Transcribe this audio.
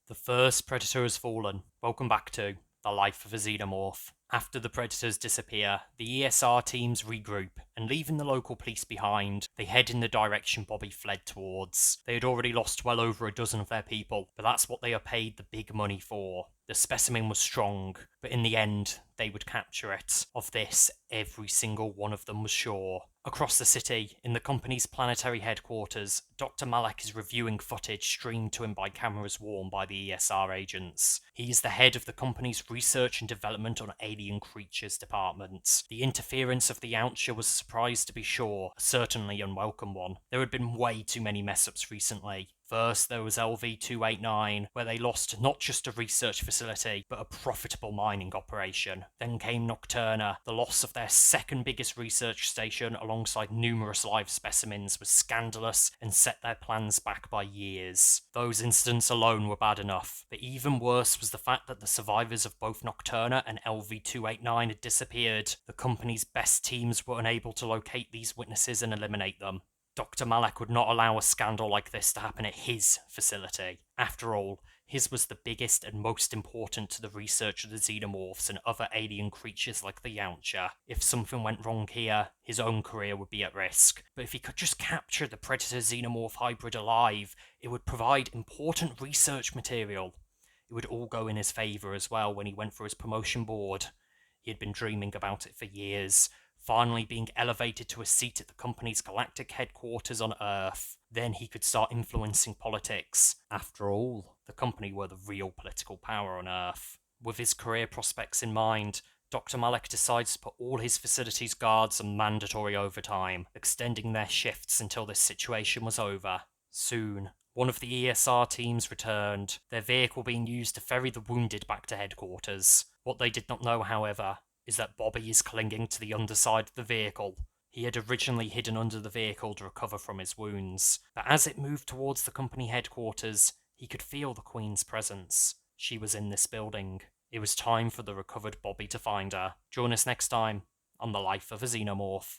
The first predator has fallen. Welcome back to The Life of a Xenomorph. After the predators disappear, the ESR teams regroup, and leaving the local police behind, they head in the direction Bobby fled towards. They had already lost well over a dozen of their people, but that's what they are paid the big money for. The specimen was strong, but in the end, they would capture it. Of this, every single one of them was sure. Across the city, in the company's planetary headquarters, Dr. Malek is reviewing footage streamed to him by cameras worn by the ESR agents. He is the head of the company's research and development on alien creatures department. The interference of the Oucher was a surprise to be sure, a certainly unwelcome one. There had been way too many mess-ups recently. First, there was LV-289, where they lost not just a research facility, but a profitable mining operation. Then came Nocturna. The loss of their second biggest research station alongside numerous live specimens was scandalous and set their plans back by years. Those incidents alone were bad enough, but even worse was the fact that the survivors of both Nocturna and LV-289 had disappeared. The company's best teams were unable to locate these witnesses and eliminate them. Dr. Malek would not allow a scandal like this to happen at his facility. After all, his was the biggest and most important to the research of the xenomorphs and other alien creatures like the Yautja. If something went wrong here, his own career would be at risk. But if he could just capture the Predator-Xenomorph hybrid alive, it would provide important research material. It would all go in his favour as well when he went for his promotion board. He had been dreaming about it for years, finally being elevated to a seat at the company's galactic headquarters on Earth. Then he could start influencing politics. After all, the company were the real political power on Earth. With his career prospects in mind, Dr. Malek decides to put all his facilities guards on mandatory overtime, extending their shifts until this situation was over. Soon, one of the ESR teams returned, their vehicle being used to ferry the wounded back to headquarters. What they did not know, however, is that Bobby is clinging to the underside of the vehicle. He had originally hidden under the vehicle to recover from his wounds, but as it moved towards the company headquarters, he could feel the Queen's presence. She was in this building. It was time for the recovered Bobby to find her. Join us next time on The Life of a Xenomorph.